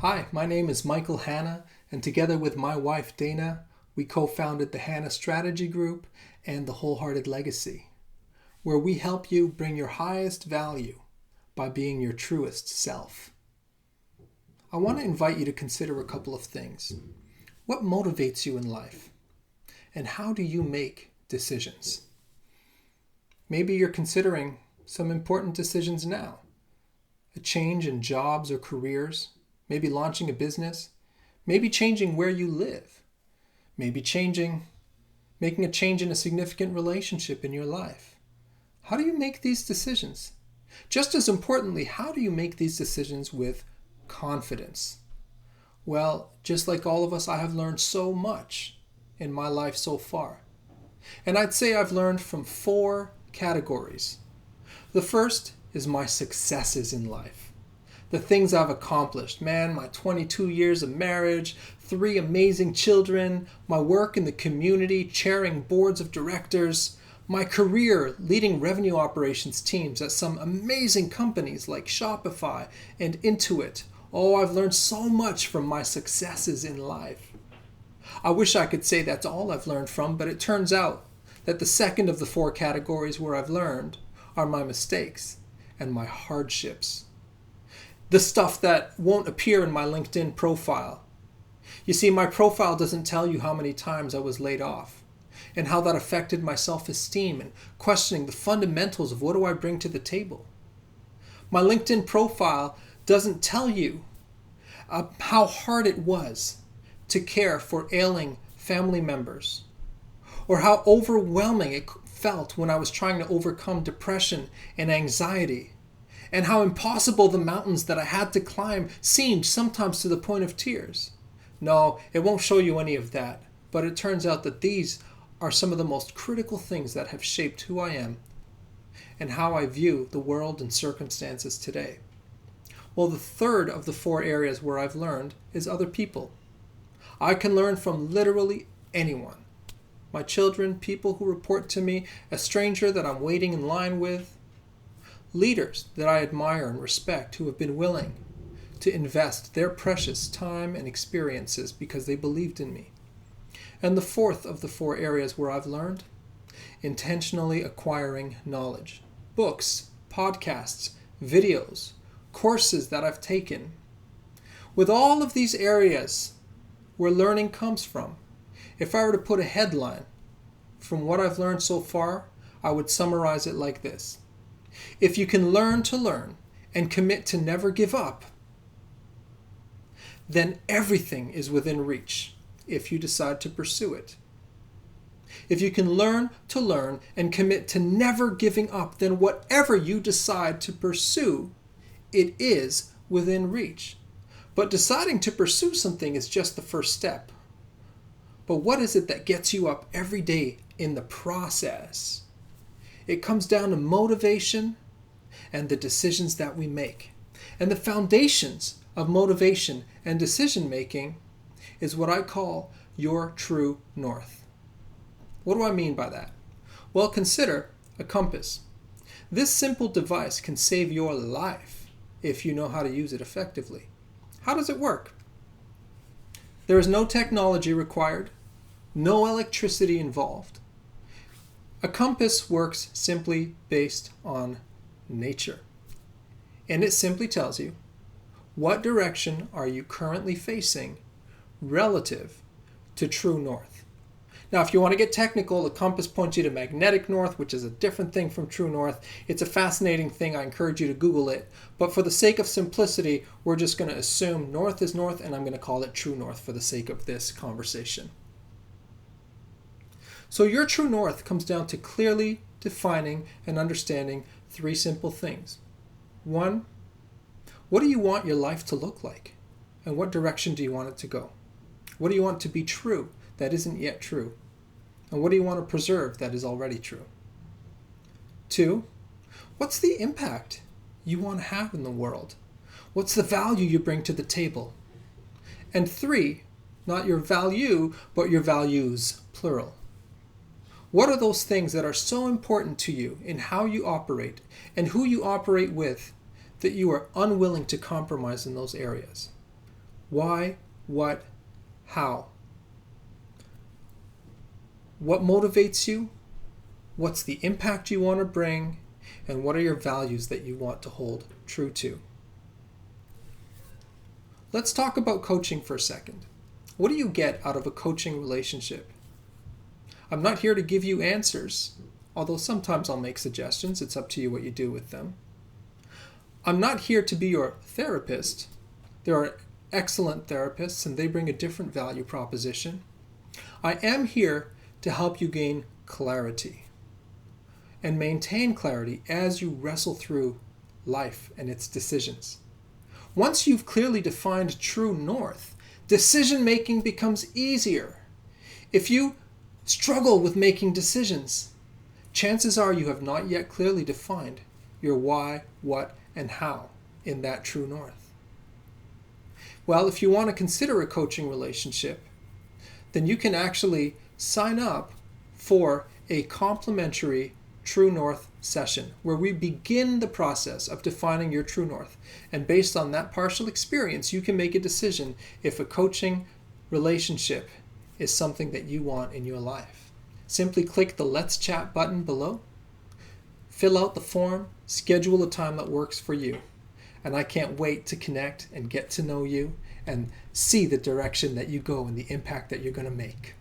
Hi, my name is Michael Hanna, and together with my wife Dana, we co-founded the Hanna Strategy Group and the Wholehearted Legacy, where we help you bring your highest value by being your truest self. I want to invite you to consider a couple of things. What motivates you in life? And how do you make decisions? Maybe you're considering some important decisions now. A change in jobs or careers, maybe launching a business, maybe changing where you live, maybe making a change in a significant relationship in your life. How do you make these decisions? Just as importantly, how do you make these decisions with confidence? Well, just like all of us, I have learned so much in my life so far. And I'd say I've learned from 4 categories. The first is my successes in life. The things I've accomplished. Man, my 22 years of marriage, 3 amazing children, my work in the community, chairing boards of directors, my career leading revenue operations teams at some amazing companies like Shopify and Intuit. Oh, I've learned so much from my successes in life. I wish I could say that's all I've learned from, but it turns out that the second of the 4 categories where I've learned are my mistakes and my hardships. The stuff that won't appear in my LinkedIn profile. You see, my profile doesn't tell you how many times I was laid off and how that affected my self-esteem and questioning the fundamentals of what do I bring to the table. My LinkedIn profile doesn't tell you how hard it was to care for ailing family members or how overwhelming it felt when I was trying to overcome depression and anxiety, and how impossible the mountains that I had to climb seemed, sometimes to the point of tears. No, it won't show you any of that, but it turns out that these are some of the most critical things that have shaped who I am and how I view the world and circumstances today. Well, the third of the 4 areas where I've learned is other people. I can learn from literally anyone. My children, people who report to me, a stranger that I'm waiting in line with, leaders that I admire and respect who have been willing to invest their precious time and experiences because they believed in me. And the fourth of the 4 areas where I've learned, intentionally acquiring knowledge. Books, podcasts, videos, courses that I've taken. With all of these areas where learning comes from, if I were to put a headline from what I've learned so far, I would summarize it like this. If you can learn to learn and commit to never give up, then everything is within reach if you decide to pursue it. If you can learn to learn and commit to never giving up, then whatever you decide to pursue, it is within reach. But deciding to pursue something is just the first step. But what is it that gets you up every day in the process? It comes down to motivation and the decisions that we make. And the foundations of motivation and decision making is what I call your true north. What do I mean by that? Well, consider a compass. This simple device can save your life if you know how to use it effectively. How does it work? There is no technology required, no electricity involved. A compass works simply based on nature. And it simply tells you what direction are you currently facing relative to true north. Now, if you want to get technical, the compass points you to magnetic north, which is a different thing from true north. It's a fascinating thing. I encourage you to Google it. But for the sake of simplicity, we're just going to assume north is north, and I'm going to call it true north for the sake of this conversation. So your true north comes down to clearly defining and understanding 3 simple things. 1, what do you want your life to look like? And what direction do you want it to go? What do you want to be true that isn't yet true? And what do you want to preserve that is already true? 2, what's the impact you want to have in the world? What's the value you bring to the table? And 3, not your value, but your values, plural. What are those things that are so important to you in how you operate and who you operate with that you are unwilling to compromise in those areas? Why, what, how. What motivates you? What's the impact you want to bring? And what are your values that you want to hold true to? Let's talk about coaching for a second. What do you get out of a coaching relationship? I'm not here to give you answers, although sometimes I'll make suggestions. It's up to you what you do with them. I'm not here to be your therapist. There are excellent therapists and they bring a different value proposition. I am here to help you gain clarity and maintain clarity as you wrestle through life and its decisions. Once you've clearly defined true north, decision-making becomes easier. If you struggle with making decisions, chances are you have not yet clearly defined your why, what, and how in that true north. Well, if you want to consider a coaching relationship, then you can actually sign up for a complimentary True North session where we begin the process of defining your true north. And based on that partial experience, you can make a decision if a coaching relationship is something that you want in your life. Simply click the Let's Chat button below, fill out the form, schedule a time that works for you. And I can't wait to connect and get to know you and see the direction that you go and the impact that you're going to make.